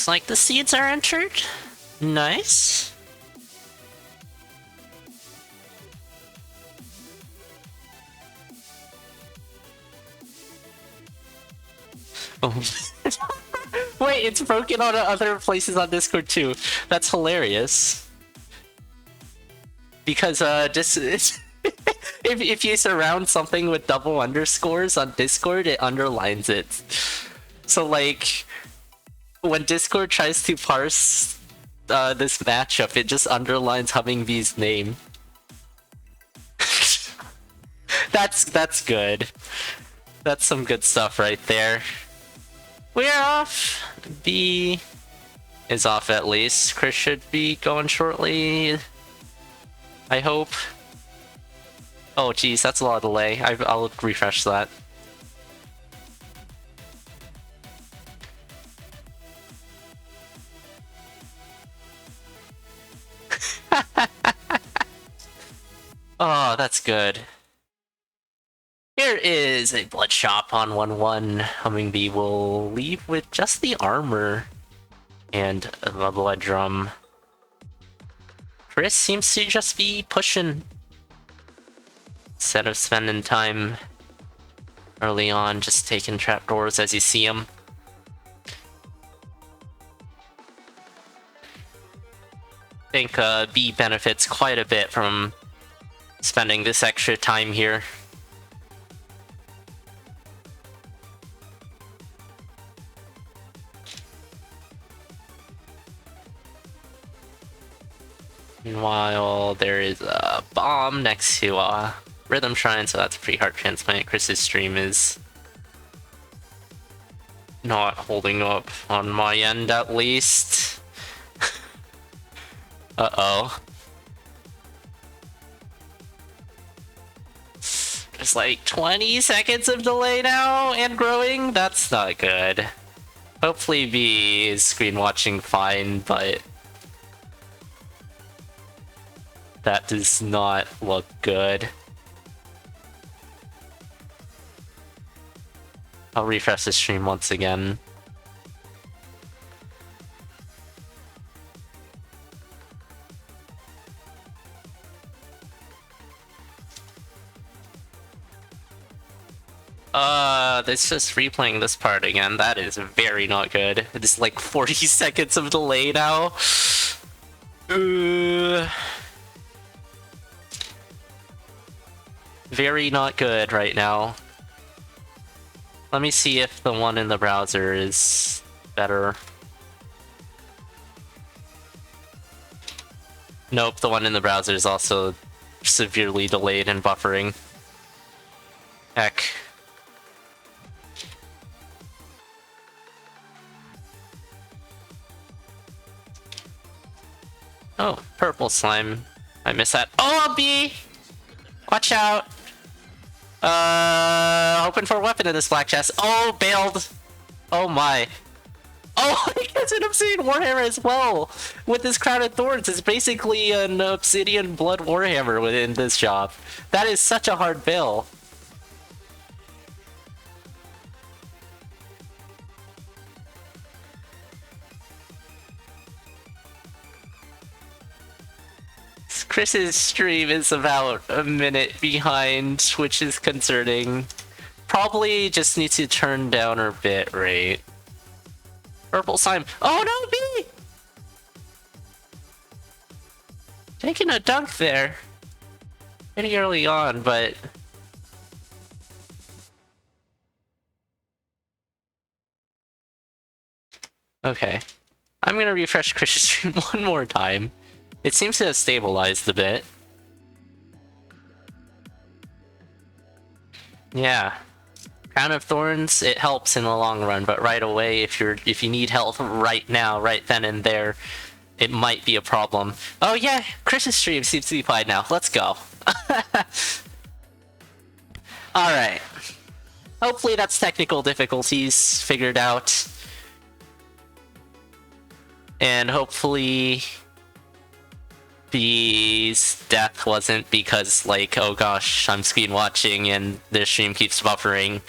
Looks like the seeds are entered. Nice. Oh. Wait, it's broken on other places on Discord too. That's hilarious. Because if you surround something with double underscores on Discord, it underlines it. So like, when Discord tries to parse this matchup, it just underlines Hummingbee's name. That's good. That's some good stuff right there. We're off. B is off at least. Chris should be going shortly, I hope. Oh geez, that's a lot of delay. I'll refresh that. Oh, that's good. Here is a blood shop on 1-1. Hummingbee will leave with just the armor and the blood drum. Chris seems to just be pushing instead of spending time early on just taking trapdoors as you see them. I think B benefits quite a bit from spending this extra time here. Meanwhile, there is a bomb next to a Rhythm Shrine, so that's a pretty hard transplant. Chris's stream is not holding up on my end, at least. Uh-oh. There's like 20 seconds of delay now, and growing? That's not good. Hopefully B is screen watching fine, but that does not look good. I'll refresh the stream once again. It's just replaying this part again. That is very not good. It's like 40 seconds of delay now. Very not good right now. Let me see if the one in the browser is better. Nope, the one in the browser is also severely delayed and buffering. Heck. Oh, purple slime. I missed that. Oh, B! Watch out! Hoping for a weapon in this black chest. Oh, bailed! Oh my. Oh, he gets an Obsidian Warhammer as well! With this Crown of Thorns, it's basically an Obsidian Blood Warhammer within this shop. That is such a hard bail. Chris's stream is about a minute behind, which is concerning. Probably just need to turn down her bit rate. Purple slime. Oh no, B! Taking a dunk there. Pretty early on, but okay. I'm gonna refresh Chris's stream one more time. It seems to have stabilized a bit. Yeah. Crown of Thorns, it helps in the long run, but right away, if you need health right now, right then and there, it might be a problem. Oh yeah, Chris's stream seems to be fine now. Let's go. Alright. Hopefully that's technical difficulties figured out. And hopefully B's death wasn't because, like, oh gosh, I'm screen watching and their stream keeps buffering,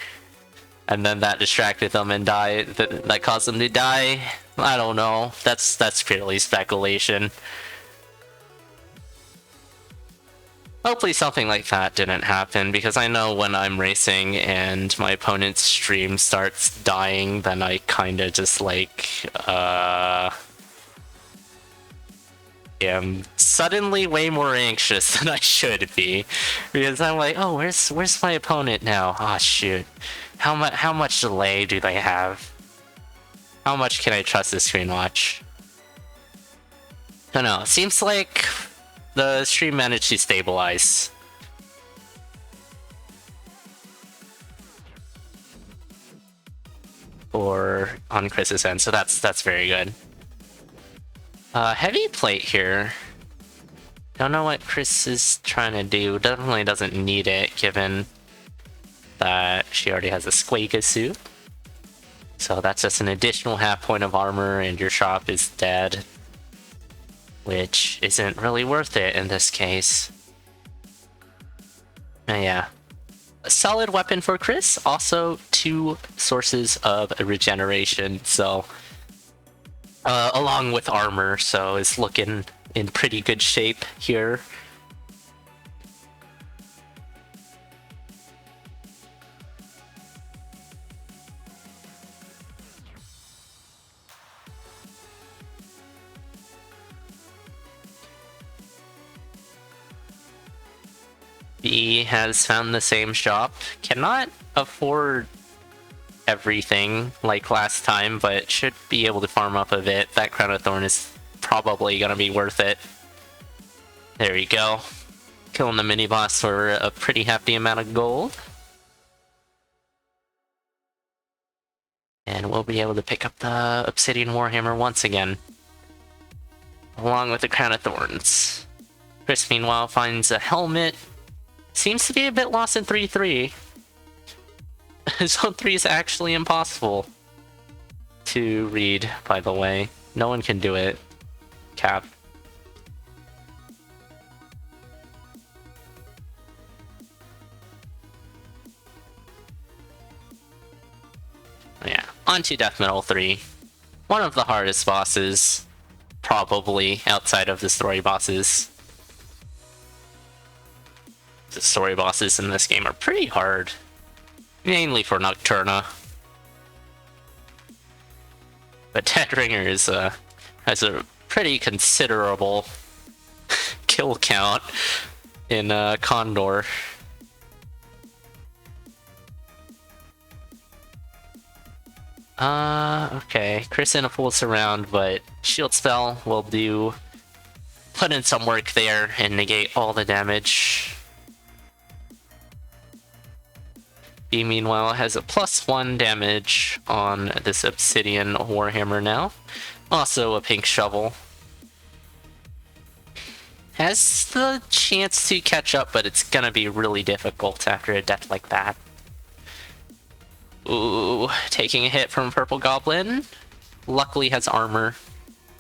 and then that distracted them and that caused them to die. I don't know. That's purely speculation. Hopefully something like that didn't happen, because I know when I'm racing and my opponent's stream starts dying, then I kinda just like, am suddenly way more anxious than I should be. Because I'm like, oh, where's my opponent now? Ah, shoot. How much delay do they have? How much can I trust the screen watch? I don't know, seems like the stream managed to stabilize. Or on Chris's end, so that's very good. Heavy plate here. Don't know what Chris is trying to do. Definitely doesn't need it, given that she already has a Squaga suit. So that's just an additional half point of armor, and your shop is dead. Which isn't really worth it in this case. Yeah. A solid weapon for Chris. Also, 2 sources of regeneration, so... along with armor, so is looking in pretty good shape here. B has found the same shop. Cannot afford everything like last time, but should be able to farm up a bit. That Crown of Thorn is probably gonna be worth it. There you go. Killing the mini-boss for a pretty hefty amount of gold. And we'll be able to pick up the Obsidian Warhammer once again. Along with the Crown of Thorns. Chris, meanwhile, finds a helmet. Seems to be a bit lost in 3-3. Zone 3 is actually impossible to read, by the way. No one can do it. Cap. Yeah, on to Death Metal 3. One of the hardest bosses, probably, outside of the story bosses. The story bosses in this game are pretty hard. Mainly for Nocturna. But Deadringer is, has a pretty considerable kill count in CoNDOR. Okay. Chris in a full surround, but Shield Spell will do... put in some work there and negate all the damage. B, meanwhile, has a +1 damage on this Obsidian Warhammer now. Also a pink shovel. Has the chance to catch up, but it's gonna be really difficult after a death like that. Ooh, taking a hit from Purple Goblin. Luckily has armor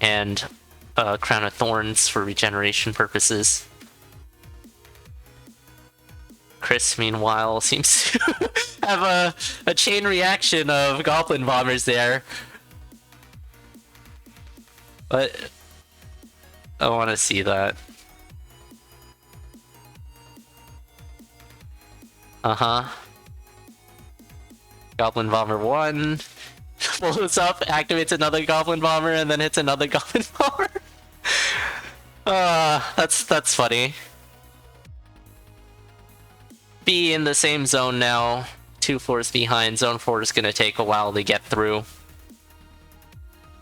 and a Crown of Thorns for regeneration purposes. Chris, meanwhile, seems to have a chain reaction of Goblin Bombers there. But I want to see that. Goblin Bomber 1. Blows up, activates another Goblin Bomber, and then hits another Goblin Bomber. That's funny. B in the same zone now. 2 floors behind. Zone 4 is going to take a while to get through.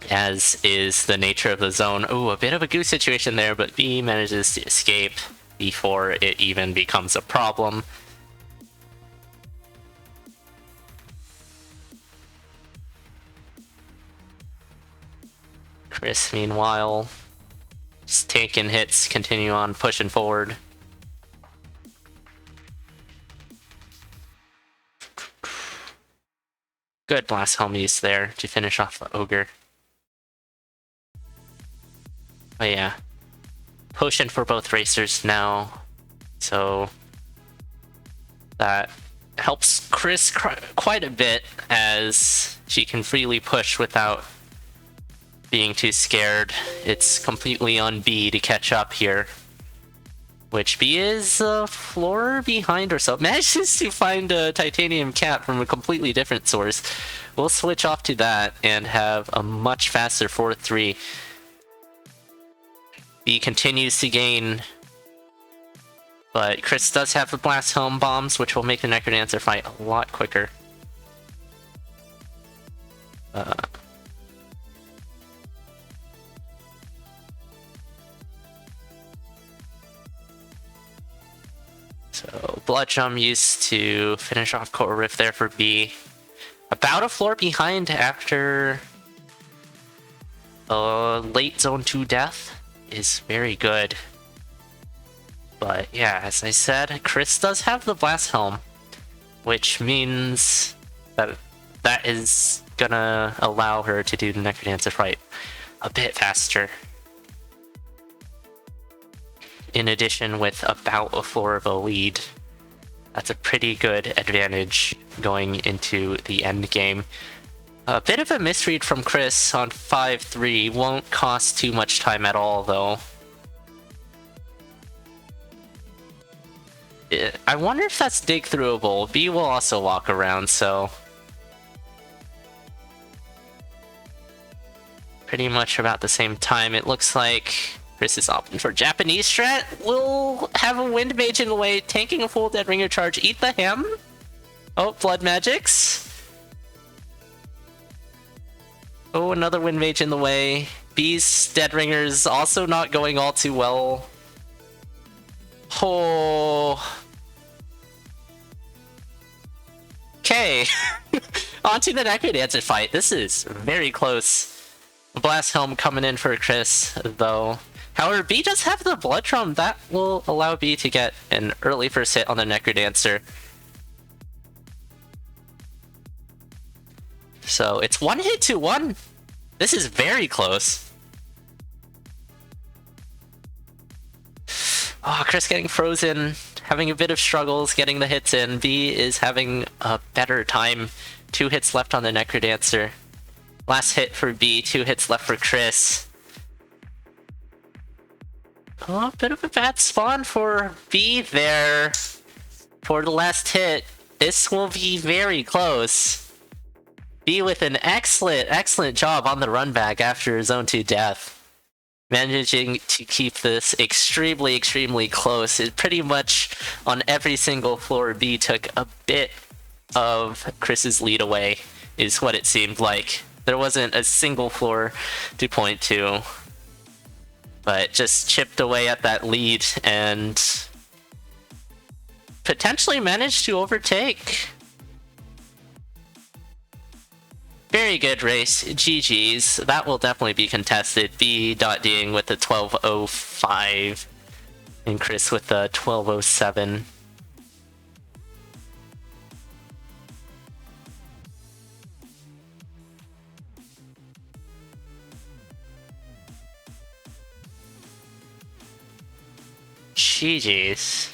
As is the nature of the zone. Ooh, a bit of a goose situation there, but B manages to escape before it even becomes a problem. Chris, meanwhile, just taking hits, continue on pushing forward. Good blast homies there to finish off the ogre. Oh yeah. Potion for both racers now. So that helps Chris quite a bit, as she can freely push without being too scared. It's completely on B to catch up here. Which B is a floor behind or so. Manages to find a titanium cap from a completely different source. We'll switch off to that and have a much faster 4-3. B continues to gain, but Chris does have the blast home bombs, which will make the Necrodancer fight a lot quicker. So Bludgeon used to finish off Core Rift there for B. About a floor behind after late Zone 2 death is very good. But yeah, as I said, Chris does have the Blast Helm, which means that that is gonna allow her to do the Necrodancer fight a bit faster. In addition, with about a floor of a lead, that's a pretty good advantage going into the end game. A bit of a misread from Chris on 5-3, won't cost too much time at all though. I wonder if that's dig throughable. B will also walk around, so pretty much about the same time. It looks like Chris is opting for Japanese strat. We'll have a Wind Mage in the way, tanking a full Dead Ringer charge. Eat the Hem. Oh, Blood Magics. Oh, another Wind Mage in the way. B's Dead Ringer's also not going all too well. Oh. Okay. Onto the Necrodancer fight. This is very close. Blast Helm coming in for Chris, though. However, B does have the Blood Drum. That will allow B to get an early first hit on the Necrodancer. So it's 1-1. This is very close. Oh, Chris getting frozen, having a bit of struggles getting the hits in. B is having a better time. 2 hits left on the Necrodancer. Last hit for B, 2 hits left for Chris. Oh, a bit of a bad spawn for B there for the last hit. This will be very close. B with an excellent job on the run back after Zone 2 death. Managing to keep this extremely close. It pretty much on every single floor B took a bit of Chris's lead away, is what it seemed like. There wasn't a single floor to point to, but just chipped away at that lead and potentially managed to overtake. Very good race. GG's. That will definitely be contested. B.Ding with the 12:05 and Chris with the 12:07. GG's.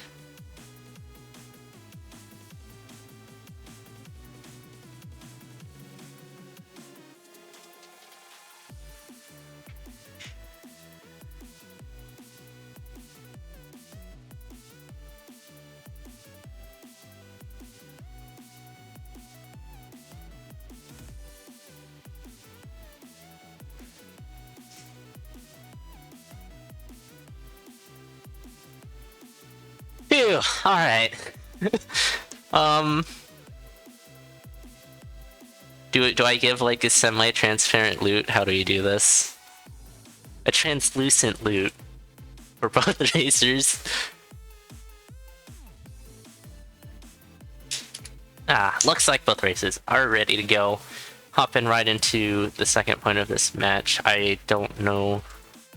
Phew, alright. Do I give like a semi-transparent loot? How do you do this? A translucent loot for both racers. Looks like both races are ready to go. Hopping right into the second point of this match. I don't know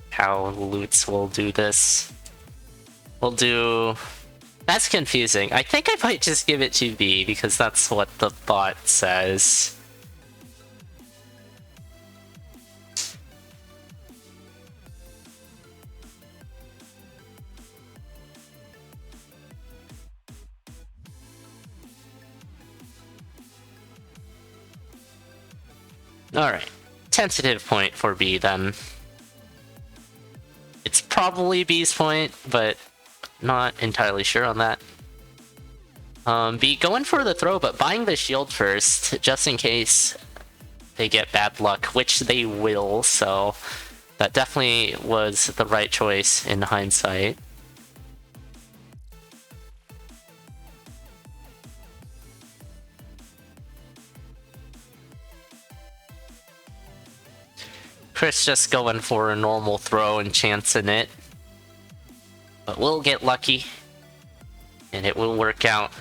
how loots will do this. We'll do... That's confusing. I think I might just give it to B because that's what the bot says. Alright. tentative point for B then. It's probably B's point, but not entirely sure on that. B going for the throw, but buying the shield first, just in case they get bad luck, which they will, so that definitely was the right choice in hindsight. Chris just going for a normal throw and chancing it. But we'll get lucky, and it will work out.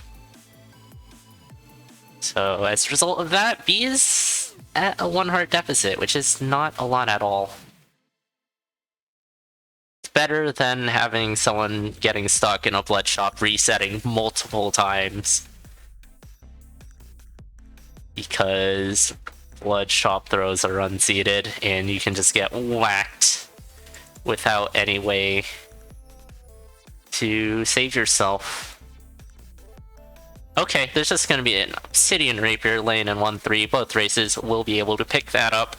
So as a result of that, B is at a 1 heart deficit, which is not a lot at all. It's better than having someone getting stuck in a blood shop resetting multiple times. Because blood shop throws are unseated, and you can just get whacked without any way to save yourself. Okay, there's just going to be an Obsidian Rapier lane in 1-3. Both races will be able to pick that up.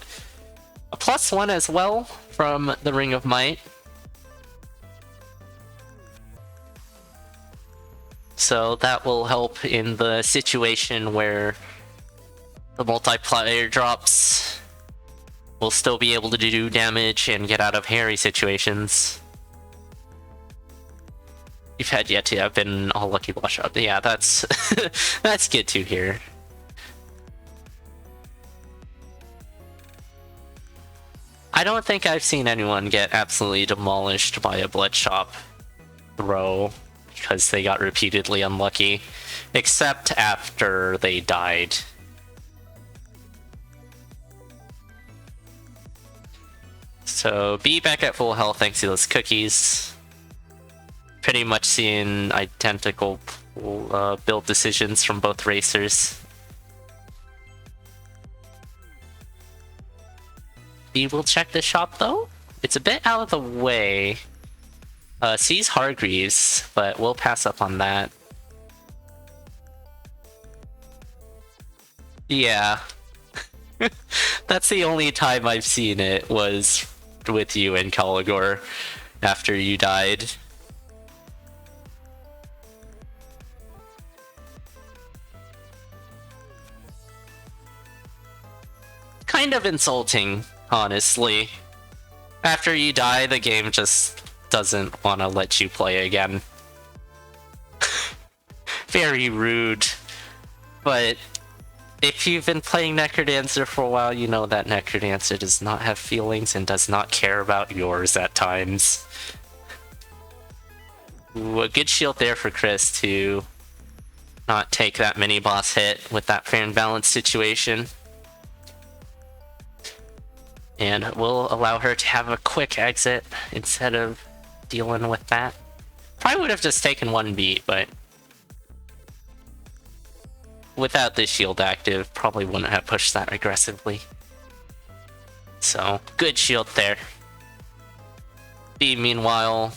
A +1 as well from the Ring of Might. So that will help in the situation where the multiplier drops. Will still be able to do damage and get out of hairy situations. You've had yet to have been all lucky blush up. Yeah, that's that's good to hear. I don't think I've seen anyone get absolutely demolished by a blood shop throw because they got repeatedly unlucky, except after they died. So B back at full health thanks to those cookies. Pretty much seeing identical build decisions from both racers. B will check the shop though. It's a bit out of the way. Sees Hargreaves, but we'll pass up on that. Yeah. That's the only time I've seen it was with you and Caligor after you died. Kind of insulting, honestly. After you die, the game just doesn't want to let you play again. Very rude. But if you've been playing Necrodancer for a while, you know that Necrodancer does not have feelings and does not care about yours at times. Ooh, a good shield there for Chris to not take that mini boss hit with that fair and balanced situation. And we'll allow her to have a quick exit instead of dealing with that. Probably would have just taken one beat, but without the shield active, probably wouldn't have pushed that aggressively. So, good shield there. B, meanwhile,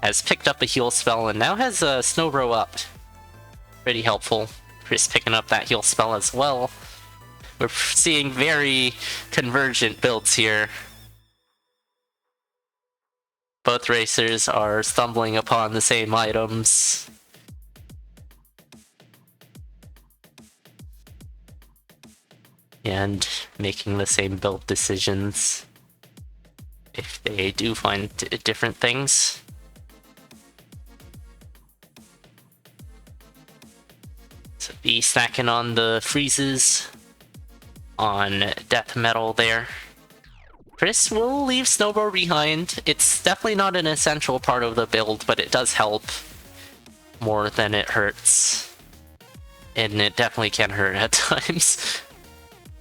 has picked up a heal spell and now has a Snowbro up. Pretty helpful. Chris picking up that heal spell as well. We're seeing very convergent builds here. Both racers are stumbling upon the same items. And making the same build decisions if they do find different things. So B stacking on the freezes on death metal there. Chris will leave Snowbro behind. It's definitely not an essential part of the build, but it does help more than it hurts. And it definitely can hurt at times.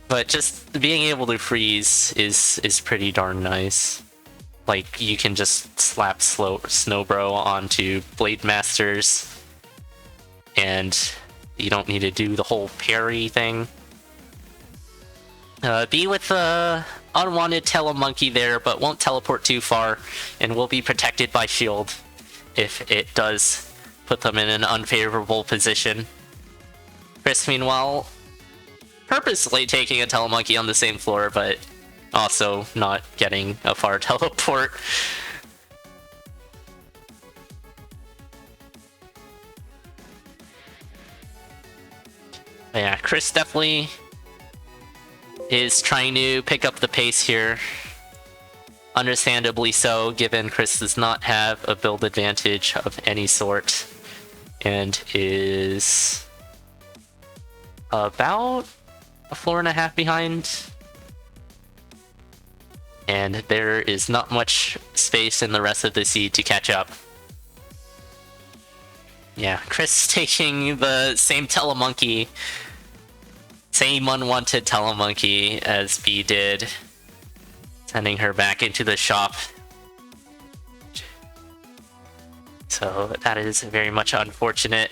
But just being able to freeze is pretty darn nice. Like, you can just slap Snowbro onto Blade Masters, and you don't need to do the whole parry thing. B with the unwanted telemonkey there, but won't teleport too far, and will be protected by shield if it does put them in an unfavorable position. Chris, meanwhile, purposely taking a telemonkey on the same floor, but also not getting a far teleport. But yeah, Chris definitely is trying to pick up the pace here. Understandably so, given Chris does not have a build advantage of any sort, and is about a floor and a half behind. And there is not much space in the rest of the seed to catch up. Yeah, Chris taking the same telemonkey, same unwanted telemonkey as B did, sending her back into the shop. So that is very much unfortunate.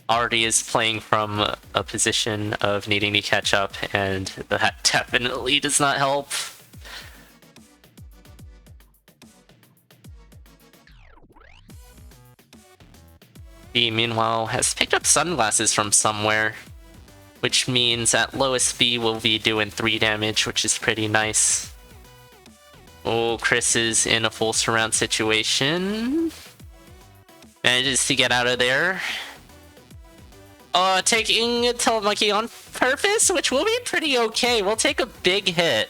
Already is playing from a position of needing to catch up, and that definitely does not help. B, meanwhile, has picked up sunglasses from somewhere, which means at lowest B will be doing 3 damage, which is pretty nice. Oh, Chris is in a full surround situation. Manages to get out of there. Taking a telemonkey on purpose, which will be pretty okay. We'll take a big hit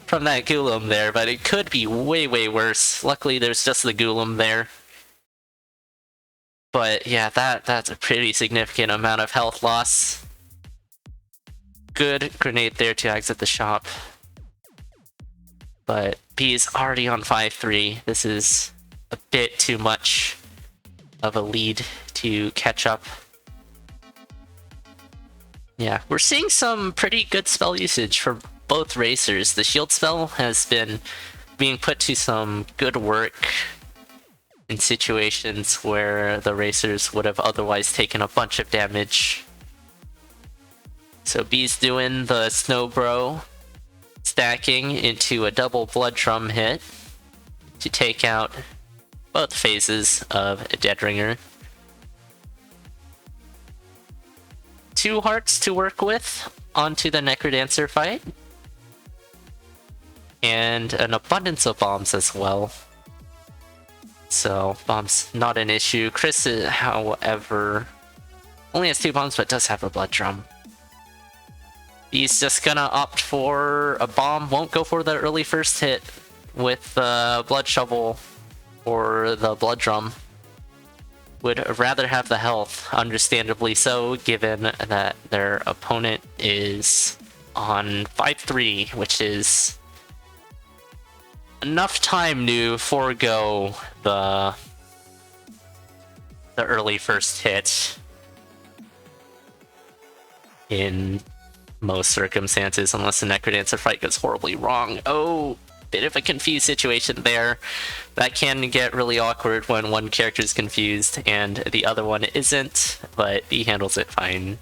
from that Ghoulam there, but it could be way, way worse. Luckily, there's just the Ghoulam there. But yeah, that's a pretty significant amount of health loss. Good grenade there to exit the shop. But B is already on 5-3. This is a bit too much of a lead to catch up. Yeah, we're seeing some pretty good spell usage for both racers. The shield spell has been being put to some good work in situations where the racers would have otherwise taken a bunch of damage. So B's doing the Snow Bro, stacking into a double Blood Drum hit to take out both phases of Deadringer. 2 hearts to work with onto the Necrodancer fight. And an abundance of bombs as well. So, bombs not an issue. Chris, however, only has 2 bombs but does have a Blood Drum. He's just gonna opt for a bomb, won't go for the early first hit with the Blood Shovel or the Blood Drum. Would rather have the health, understandably so, given that their opponent is on 5-3, which is enough time to forego the early first hit in most circumstances, unless the Necrodancer fight goes horribly wrong. Oh, bit of a confused situation there. That can get really awkward when one character is confused and the other one isn't, but he handles it fine.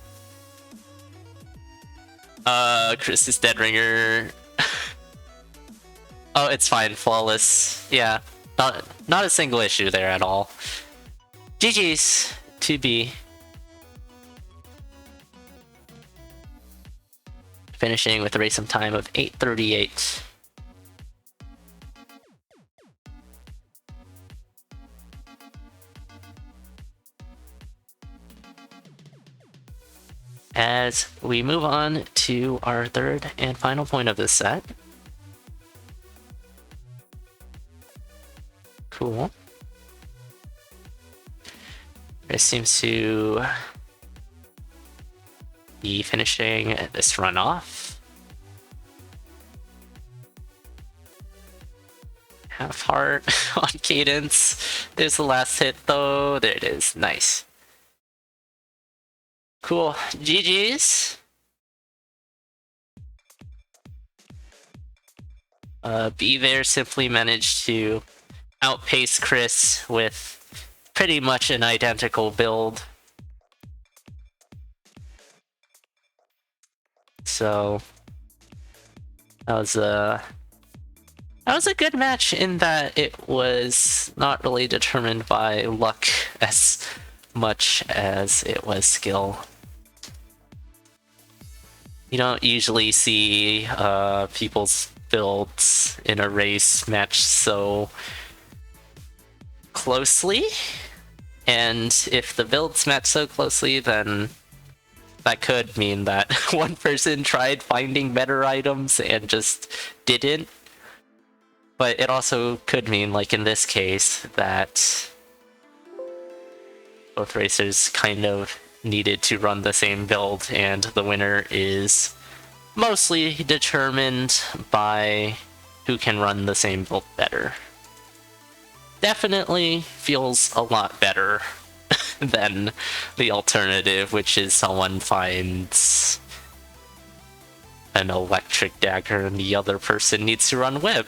Chris's Deadringer. Oh, it's fine, flawless. Yeah, not a single issue there at all. GG's to B. Finishing with a race time of 8:38. As we move on to our third and final point of this set. Cool. This seems to be finishing this run off. Half heart on cadence. There's the last hit though. There it is. Nice. Cool. GG's. B there simply managed to outpace Chris with pretty much an identical build. So that was a good match in that it was not really determined by luck as much as it was skill. You don't usually see people's builds in a race match so closely. And if the builds match so closely, then that could mean that one person tried finding better items and just didn't. But it also could mean, like in this case, that both racers kind of needed to run the same build, and the winner is mostly determined by who can run the same build better. Definitely feels a lot better than the alternative, which is someone finds an electric dagger and the other person needs to run whip.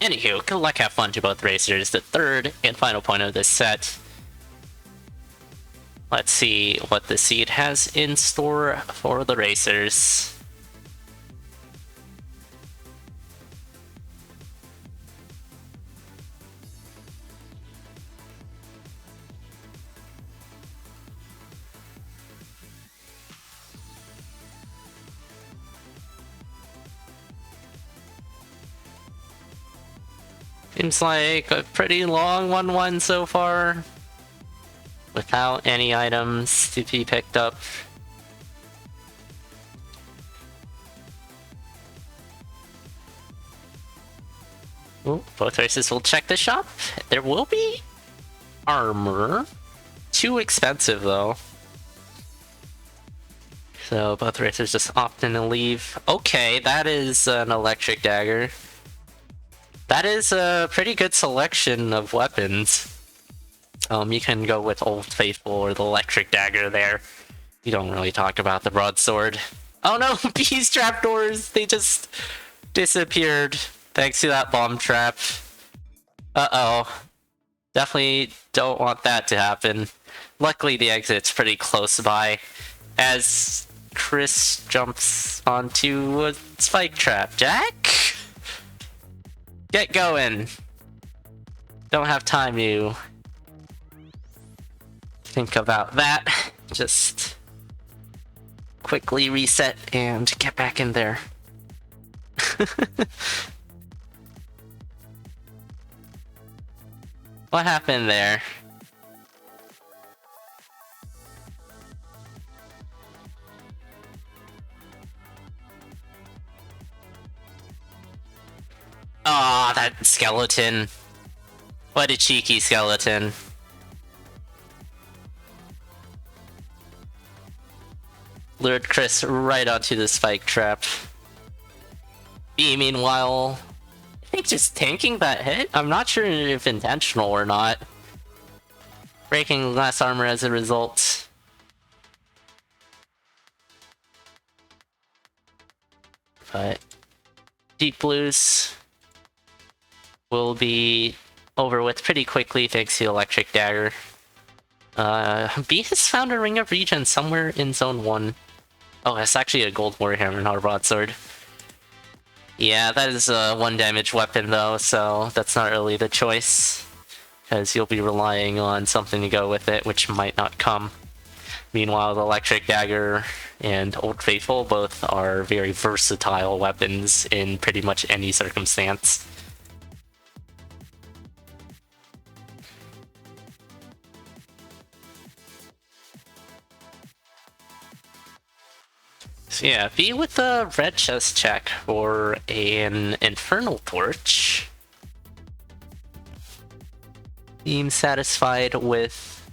Anywho, good luck, have fun to both racers. The third and final point of this set. Let's see what the seed has in store for the racers. Seems like a pretty long 1-1 so far, without any items to be picked up. Ooh, both races will check the shop. There will be armor. Too expensive though. So both races just opt in and leave. Okay, that is an electric dagger. That is a pretty good selection of weapons. You can go with Old Faithful or the electric dagger there. You don't really talk about the broadsword. Oh no, bees trapdoors! They just disappeared thanks to that bomb trap. Uh-oh. Definitely don't want that to happen. Luckily the exit's pretty close by, as Chris jumps onto a spike trap. Jack? Get going. Don't have time to think about that. Just quickly reset and get back in there. What happened there? Aw, oh, that skeleton. What a cheeky skeleton. Lured Chris right onto the spike trap. B, meanwhile, I think just tanking that hit? I'm not sure if intentional or not. Breaking glass armor as a result. But Deep Blues will be over with pretty quickly thanks to Electric Dagger. B has found a Ring of Regen somewhere in Zone 1. Oh, it's actually a Gold Warhammer, not a Broadsword. Yeah, that is a 1 damage weapon though, so that's not really the choice. Because you'll be relying on something to go with it, which might not come. Meanwhile, the Electric Dagger and Old Faithful both are very versatile weapons in pretty much any circumstance. So yeah, be with the red chest check for an Infernal Torch. Seems satisfied with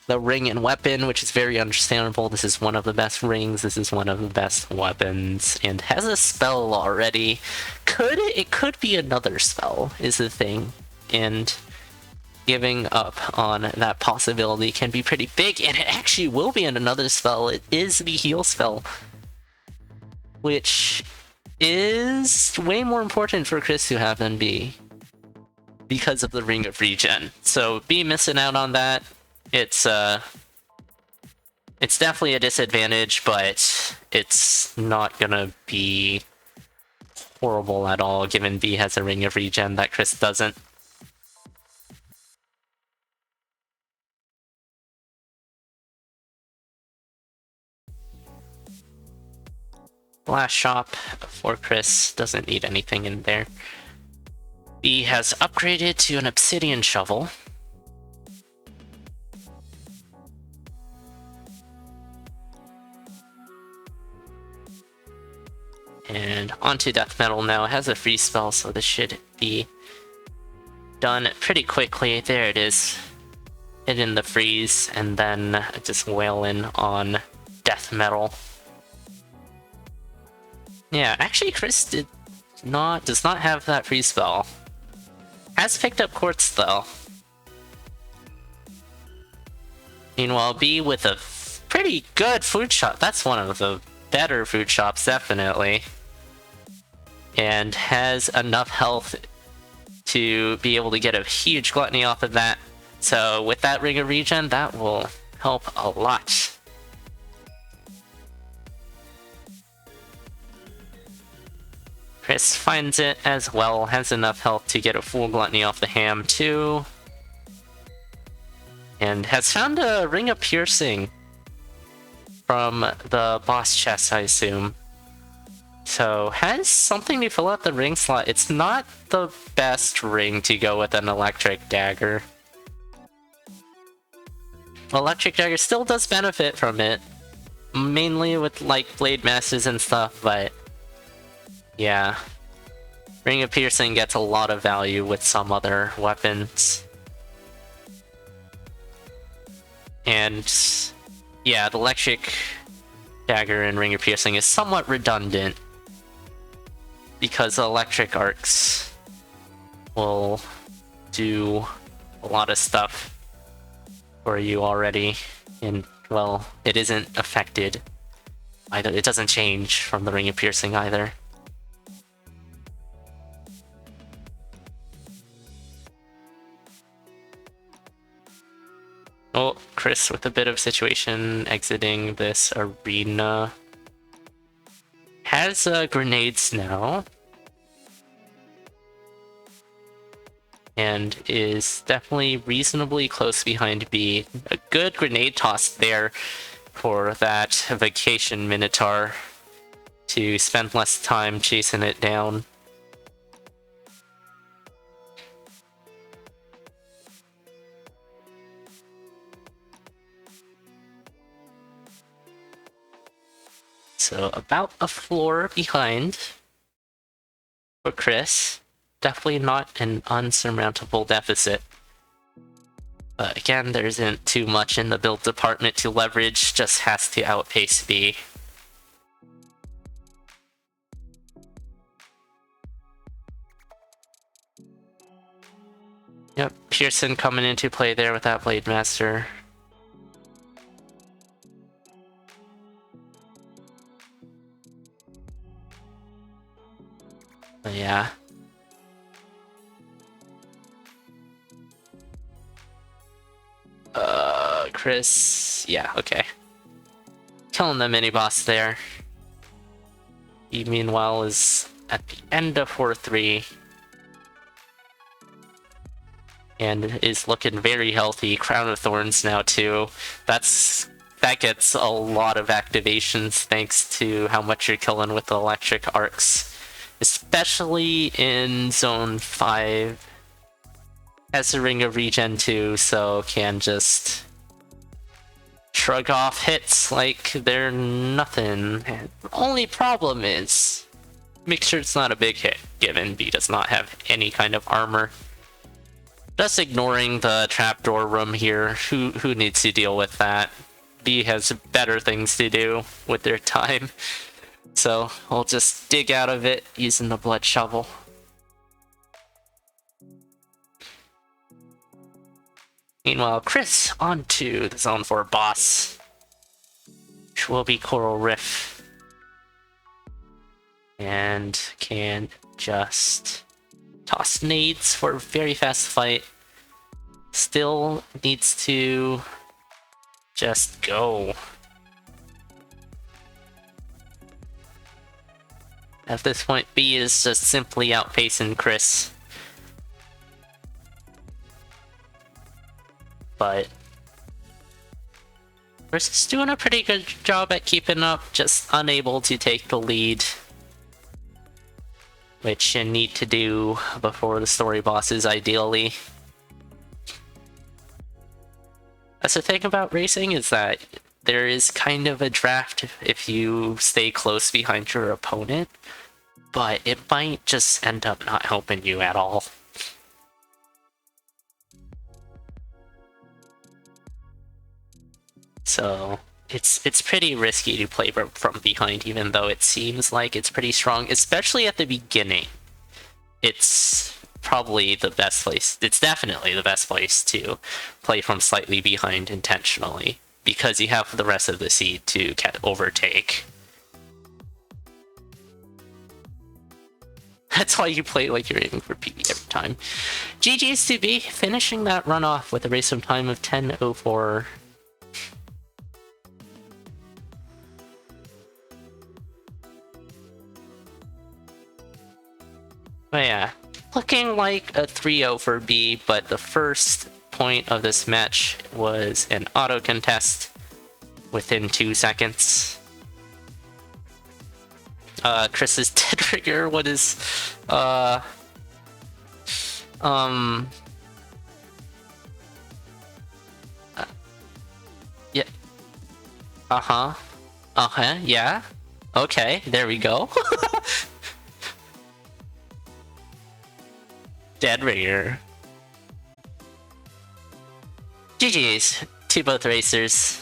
the ring and weapon, which is very understandable. This is one of the best rings, this is one of the best weapons, and has a spell already. It could be another spell, is the thing, and giving up on that possibility can be pretty big, and it actually will be in another spell. It is the heal spell, which is way more important for Chris to have than B, because of the Ring of Regen. So B missing out on that, it's definitely a disadvantage, but it's not gonna be horrible at all, given B has a Ring of Regen that Chris doesn't. Glass shop for Chris. Doesn't need anything in there. B has upgraded to an obsidian shovel. And onto death metal now. It has a free spell, so this should be done pretty quickly. There it is. Hit in the freeze, and then just wail in on death metal. Yeah, actually Chris does not have that free spell. Has picked up quartz though. Meanwhile, B with a pretty good food shop. That's one of the better food shops, definitely. And has enough health to be able to get a huge gluttony off of that. So with that Ring of Regen, that will help a lot. Chris finds it as well, has enough health to get a full gluttony off the ham too. And has found a Ring of Piercing from the boss chest, I assume. So has something to fill out the ring slot. It's not the best ring to go with an electric dagger. Electric dagger still does benefit from it, mainly with like blade masses and stuff, but yeah. Ring of Piercing gets a lot of value with some other weapons. And yeah, the electric dagger and Ring of Piercing is somewhat redundant because electric arcs will do a lot of stuff for you already, and well, it isn't affected either. It doesn't change from the Ring of Piercing either. Oh, Chris with a bit of situation exiting this arena. Has grenades now. And is definitely reasonably close behind B. A good grenade toss there for that vacation Minotaur to spend less time chasing it down. So about a floor behind for Chris. Definitely not an unsurmountable deficit. But again, there isn't too much in the build department to leverage, just has to outpace B. Yep, Pearson coming into play there with that Blade Master. But yeah. Chris... yeah, okay. Killing the mini-boss there. He, meanwhile, is at the end of 4-3. And is looking very healthy. Crown of Thorns now, too. That gets a lot of activations thanks to how much you're killing with the electric arcs. Especially in Zone 5. Has a Ring of Regen too, so can just shrug off hits like they're nothing. The only problem is, make sure it's not a big hit, given B does not have any kind of armor. Just ignoring the trapdoor room here, who needs to deal with that? B has better things to do with their time. So I'll just dig out of it using the blood shovel. Meanwhile, Chris onto the Zone 4 boss, which will be Coral Rift. And can just toss nades for a very fast fight. Still needs to just go. At this point, B is just simply outpacing Chris. But Chris is doing a pretty good job at keeping up, just unable to take the lead. Which you need to do before the story bosses, ideally. That's the thing about racing, is that there is kind of a draft if you stay close behind your opponent, but it might just end up not helping you at all. So it's pretty risky to play from behind, even though it seems like it's pretty strong, especially at the beginning. It's probably the best place. It's definitely the best place to play from slightly behind intentionally, because you have the rest of the seed to overtake. That's why you play like you're aiming for PB every time. GG's to be finishing that run off with a race of time of 10:04. But yeah, looking like a 3-0 for B, but the first point of this match was an auto contest within 2 seconds. Chris's dead trigger, what is, yeah, yeah, okay, there we go. Dead ringer. GG's to both racers.